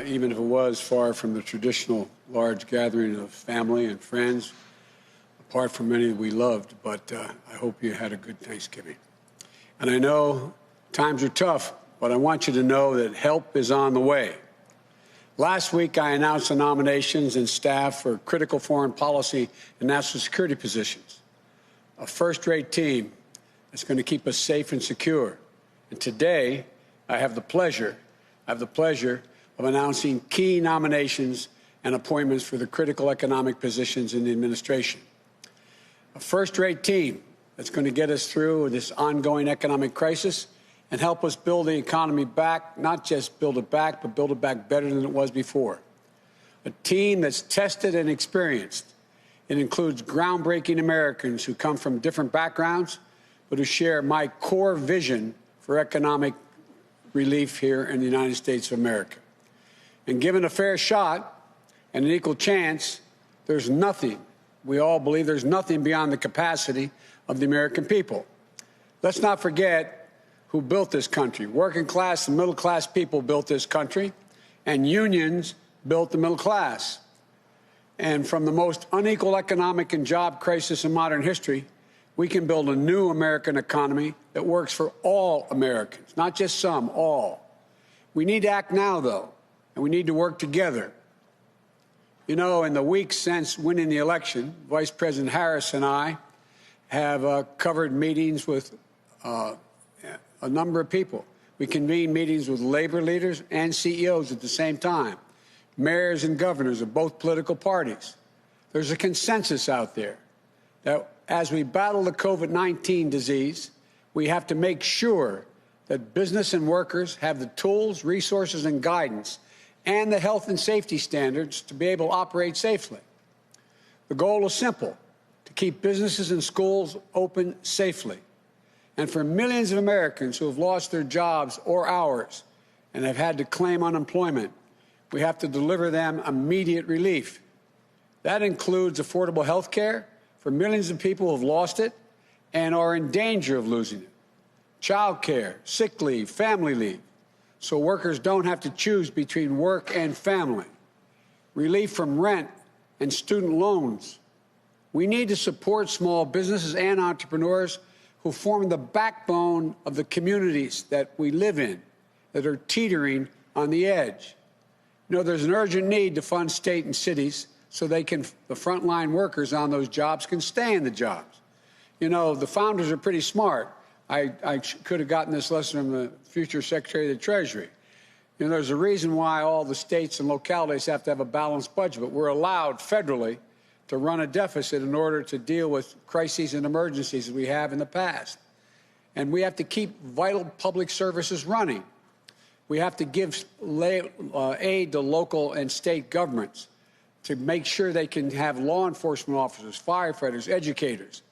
even if it was far from the traditional large gathering of family and friends, apart from many that we loved. But I hope you had a good Thanksgiving. And I know times are tough, but I want you to know that help is on the way. Last week, I announced the nominations and staff for critical foreign policy and national security positions, a first-rate team that's going to keep us safe and secure. And today, I have the pleasure of announcing key nominations and appointments for the critical economic positions in the administration. A first-rate team that's going to get us through this ongoing economic crisis and help us build the economy back, not just build it back, but build it back better than it was before. A team that's tested and experienced. It includes groundbreaking Americans who come from different backgrounds, but who share my core vision for economic relief here in the United States of America. And given a fair shot and an equal chance, there's nothing, we all believe there's nothing beyond the capacity of the American people. Let's not forget who built this country. Working class and middle class people built this country, and unions built the middle class. And from the most unequal economic and job crisis in modern history, we can build a new American economy that works for all Americans, not just some, all. We need to act now, though, and we need to work together. You know, in the weeks since winning the election, Vice President Harris and I have covered meetings with a number of people. We convened meetings with labor leaders and CEOs at the same time, mayors and governors of both political parties. There's a consensus out there that as we battle the COVID-19 disease, we have to make sure that business and workers have the tools, resources, and guidance and the health and safety standards to be able to operate safely. The goal is simple: to keep businesses and schools open safely. And for millions of Americans who have lost their jobs or hours and have had to claim unemployment, we have to deliver them immediate relief. That includes affordable health care for millions of people who have lost it and are in danger of losing it, child care, sick leave, family leave, so workers don't have to choose between work and family, relief from rent and student loans. We need to support small businesses and entrepreneurs who form the backbone of the communities that we live in, that are teetering on the edge. You know, there's an urgent need to fund state and cities so the frontline workers on those jobs can stay in the jobs. You know, the founders are pretty smart. I could have gotten this lesson from the future Secretary of the Treasury. You know, there's a reason why all the states and localities have to have a balanced budget, but we're allowed federally to run a deficit in order to deal with crises and emergencies that we have in the past. And we have to keep vital public services running. We have to give aid to local and state governments to make sure they can have law enforcement officers, firefighters, educators,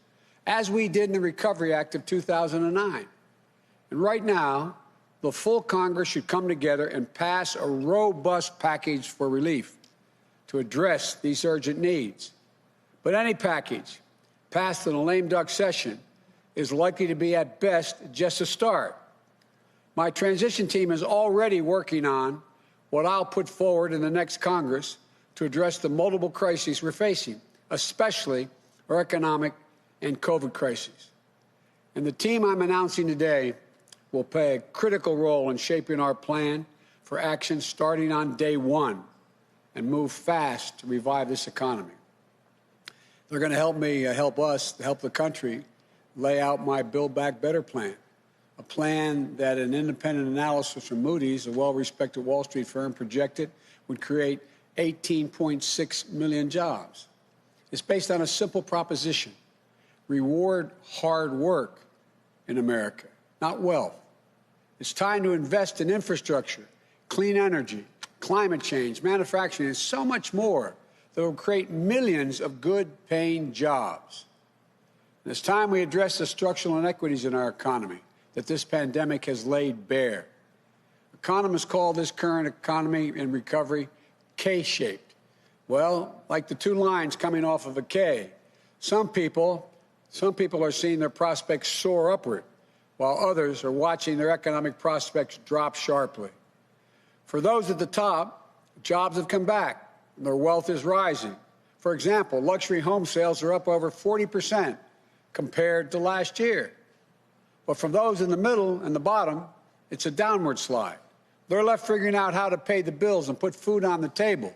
as we did in the Recovery Act of 2009. And right now, the full Congress should come together and pass a robust package for relief to address these urgent needs. But any package passed in a lame duck session is likely to be, at best, just a start. My transition team is already working on what I'll put forward in the next Congress to address the multiple crises we're facing, especially our economic and COVID crises. And the team I'm announcing today will play a critical role in shaping our plan for action starting on day one and move fast to revive this economy. They're going to help me help the country lay out my Build Back Better plan, a plan that an independent analysis from Moody's, a well-respected Wall Street firm, projected would create 18.6 million jobs. It's based on a simple proposition: reward hard work in America, not wealth. It's time to invest in infrastructure, clean energy, climate change, manufacturing, and so much more that will create millions of good-paying jobs. And it's time we address the structural inequities in our economy that this pandemic has laid bare. Economists call this current economy in recovery K-shaped. Well, like the two lines coming off of a K, some people are seeing their prospects soar upward, while others are watching their economic prospects drop sharply. For those at the top, Jobs have come back, and their wealth is rising. For example, luxury home sales are up over 40% compared to last year. But for those in the middle and the bottom, it's a downward slide. They're left figuring out how to pay the bills and put food on the table.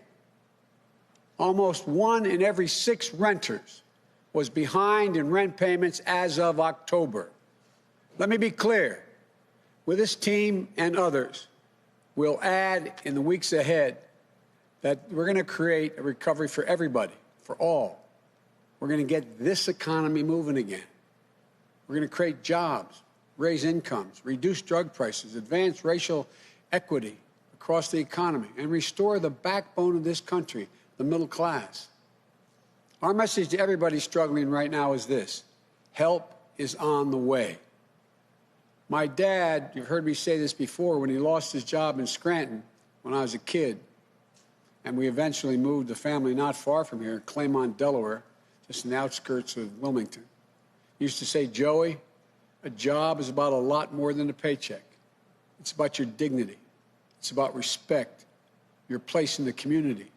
Almost 1 in every 6 renters was behind in rent payments as of October. Let me be clear. With this team and others, we'll add in the weeks ahead that we're going to create a recovery for everybody, for all. We're going to get this economy moving again. We're going to create jobs, raise incomes, reduce drug prices, advance racial equity across the economy, and restore the backbone of this country, the middle class. Our message to everybody struggling right now is this: help is on the way. My dad, you've heard me say this before, when he lost his job in Scranton when I was a kid, and we eventually moved the family not far from here, Claymont, Delaware, just in the outskirts of Wilmington. He used to say, Joey, a job is about a lot more than a paycheck. It's about your dignity. It's about respect, your place in the community.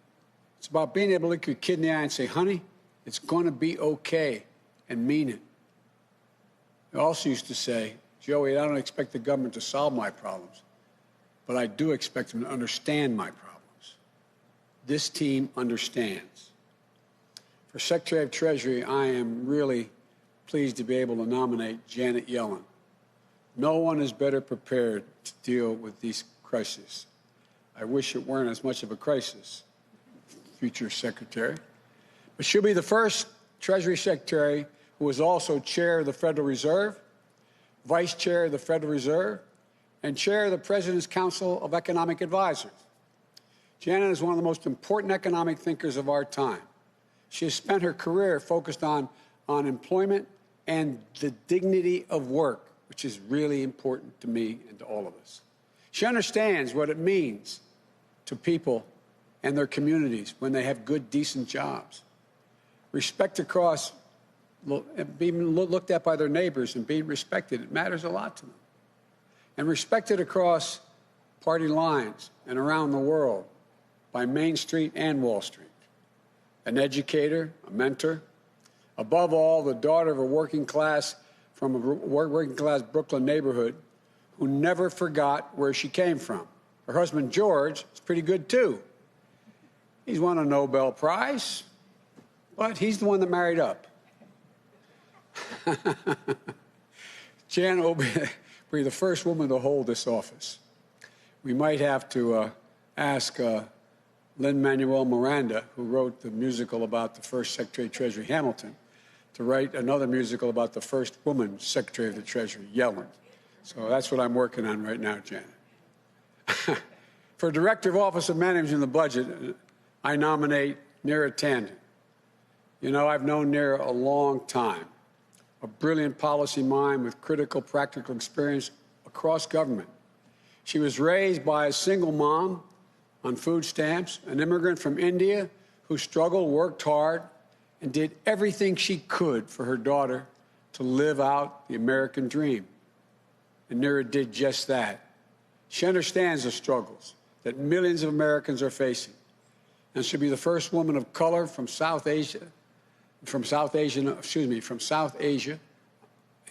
It's about being able to look your kid in the eye and say, honey, it's going to be okay, and mean it. He also used to say, Joey, I don't expect the government to solve my problems, but I do expect them to understand my problems. This team understands. For Secretary of Treasury, I am really pleased to be able to nominate Janet Yellen. No one is better prepared to deal with these crises. I wish it weren't as much of a crisis, future Secretary. But she'll be the first Treasury Secretary who is also Chair of the Federal Reserve, Vice Chair of the Federal Reserve, and Chair of the President's Council of Economic Advisors. Janet is one of the most important economic thinkers of our time. She has spent her career focused on employment and the dignity of work, which is really important to me and to all of us. She understands what it means to people and their communities when they have good, decent jobs. Respect across, being looked at by their neighbors and being respected, it matters a lot to them. And respected across party lines and around the world by Main Street and Wall Street. An educator, a mentor, above all, the daughter of a working class from a working class Brooklyn neighborhood who never forgot where she came from. Her husband, George, is pretty good, too. He's won a Nobel Prize, but he's the one that married up. Janet will be the first woman to hold this office. We might have to ask Lin-Manuel Miranda, who wrote the musical about the first Secretary of Treasury, Hamilton, to write another musical about the first woman Secretary of the Treasury, Yellen. So that's what I'm working on right now, Janet. For Director of Office of Management the Budget, I nominate Neera Tanden. You know, I've known Neera a long time, a brilliant policy mind with critical practical experience across government. She was raised by a single mom on food stamps, an immigrant from India who struggled, worked hard, and did everything she could for her daughter to live out the American dream. And Neera did just that. She understands the struggles that millions of Americans are facing, and she'll be the first woman of color from South Asia,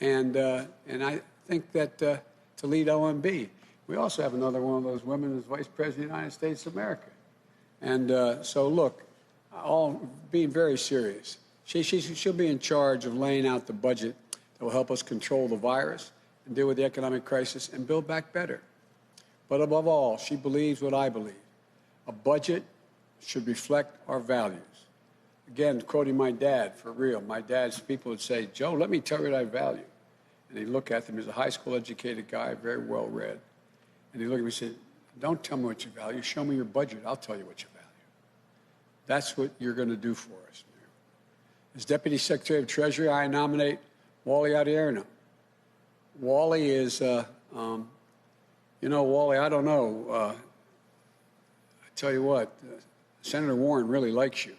and I think that to lead OMB. We also have another one of those women as Vice President of the United States of America. And so, look, all being very serious. She'll be in charge of laying out the budget that will help us control the virus and deal with the economic crisis and build back better. But above all, she believes what I believe. A budget should reflect our values. Again, quoting my dad, for real, my dad's people would say, Joe, let me tell you what I value. And he'd look at them. He's a high school educated guy, very well read. And he'd look at me and say, don't tell me what you value. Show me your budget. I'll tell you what you value. That's what you're going to do for us. As Deputy Secretary of Treasury, I nominate Wally Adierno. Wally is, you know, Wally, I don't know. I tell you what, Senator Warren really likes you.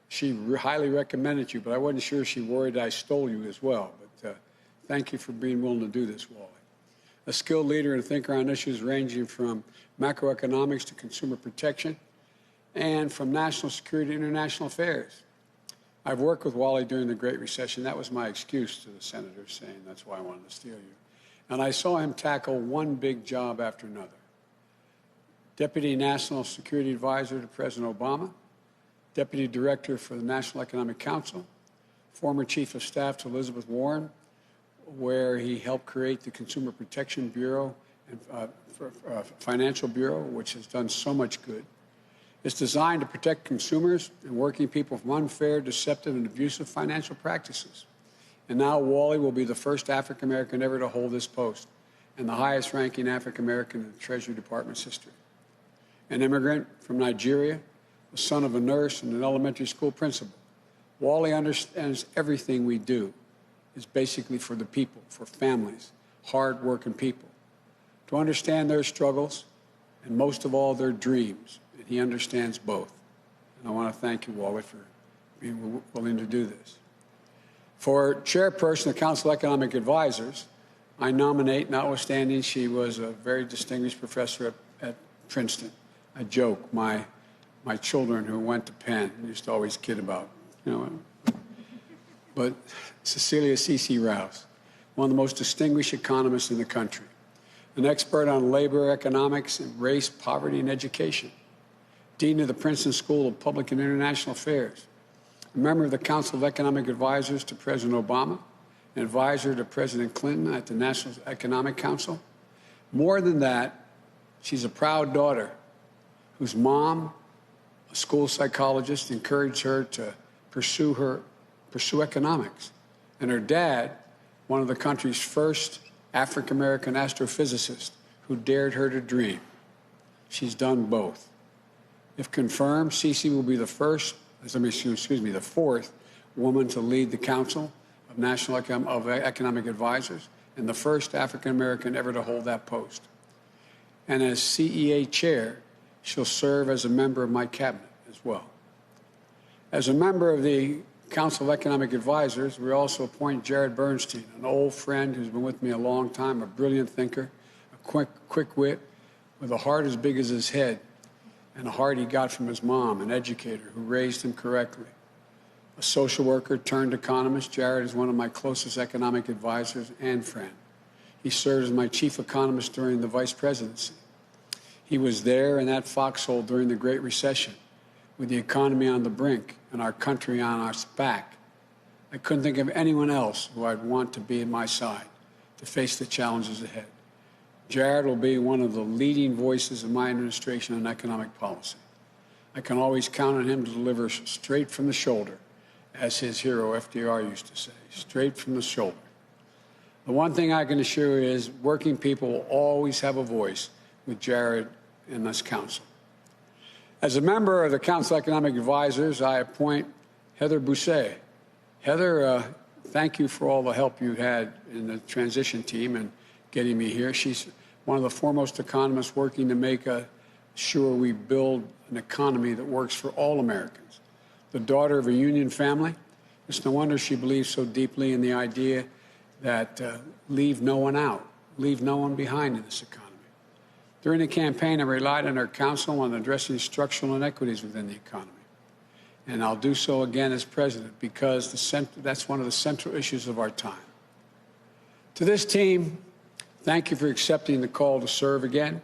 She highly recommended you, but I wasn't sure she worried I stole you as well. But thank you for being willing to do this, Wally. a skilled leader and thinker on issues ranging from macroeconomics to consumer protection and from national security to international affairs. I've worked with Wally during the Great Recession. That was my excuse to the senators, saying that's why I wanted to steal you. And I saw him tackle one big job after another. Deputy National Security Advisor to President Obama, Deputy Director for the National Economic Council, former Chief of Staff to Elizabeth Warren, where he helped create the Consumer Protection Bureau and Financial Bureau, which has done so much good. It's designed to protect consumers and working people from unfair, deceptive, and abusive financial practices. And now Wally will be the first African-American ever to hold this post and the highest-ranking African-American in the Treasury Department's history. An immigrant from Nigeria, the son of a nurse and an elementary school principal, Wally understands everything we do is basically for the people, for families, hard-working people, to understand their struggles and, most of all, their dreams. And he understands both. And I want to thank you, Wally, for being willing to do this. For chairperson of the Council of Economic Advisors, I nominate, notwithstanding she was a very distinguished professor at Princeton. I joke, my children who went to Penn used to always kid about, but Cecilia C.C. Rouse, one of the most distinguished economists in the country, an expert on labor, economics, and race, poverty, and education, dean of the Princeton School of Public and International Affairs, a member of the Council of Economic Advisors to President Obama, an advisor to President Clinton at the National Economic Council. More than that, she's a proud daughter whose mom, a school psychologist, encouraged her to pursue economics. And her dad, one of the country's first African-American astrophysicists who dared her to dream. She's done both. If confirmed, Cece will be the fourth woman to lead the Council of National Economic Advisors and the first African-American ever to hold that post. And as CEA chair, she'll serve as a member of my cabinet as well. As a member of the Council of Economic Advisors, we also appoint Jared Bernstein, an old friend who's been with me a long time, a brilliant thinker, a quick wit, with a heart as big as his head, and a heart he got from his mom, an educator who raised him correctly. A social worker turned economist, Jared is one of my closest economic advisors and friend. He served as my chief economist during the vice presidency. He was there in that foxhole during the Great Recession, with the economy on the brink and our country on our back. I couldn't think of anyone else who I'd want to be at my side to face the challenges ahead. Jared will be one of the leading voices of my administration on economic policy. I can always count on him to deliver straight from the shoulder, as his hero FDR used to say, straight from the shoulder. The one thing I can assure you is working people will always have a voice with Jared in this council. As a member of the Council of Economic Advisors, I appoint Heather Bousset. Heather, thank you for all the help you had in the transition team and getting me here. She's one of the foremost economists working to make sure we build an economy that works for all Americans. The daughter of a union family, it's no wonder she believes so deeply in the idea that leave no one out, leave no one behind in this economy. During the campaign, I relied on her counsel on addressing structural inequities within the economy. And I'll do so again as president because that's one of the central issues of our time. To this team, thank you for accepting the call to serve again.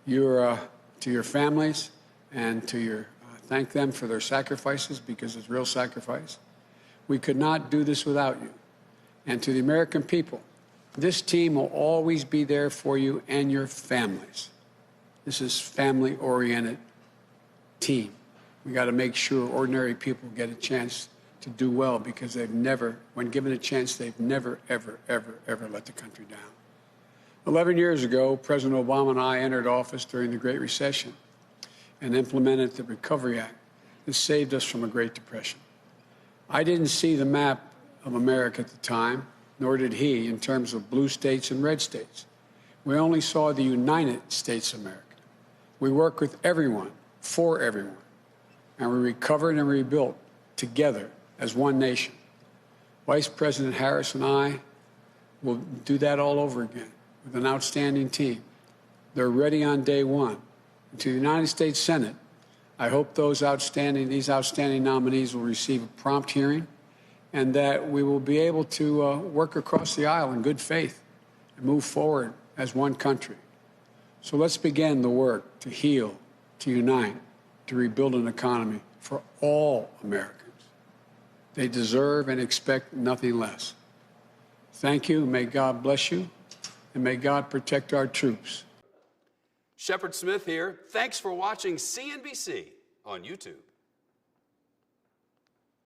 To your families and thank them for their sacrifices because it's real sacrifice. We could not do this without you. And to the American people, this team will always be there for you and your families. This is family-oriented team. We got to make sure ordinary people get a chance to do well because when given a chance, they've never, ever, ever, ever let the country down. 11 years ago, President Obama and I entered office during the Great Recession and implemented the Recovery Act that saved us from a Great Depression. I didn't see the map of America at the time, nor did he, in terms of blue states and red states. We only saw the United States of America. We worked with everyone, for everyone, and we recovered and rebuilt together as one nation. Vice President Harris and I will do that all over again. with an outstanding team. They're ready on day one. And to the United States Senate, I hope these outstanding nominees will receive a prompt hearing and that we will be able to work across the aisle in good faith and move forward as one country. So let's begin the work to heal, to unite, to rebuild an economy for all Americans. They deserve and expect nothing less. Thank you. May God bless you, and may God protect our troops. Shepard Smith here. Thanks for watching CNBC on YouTube.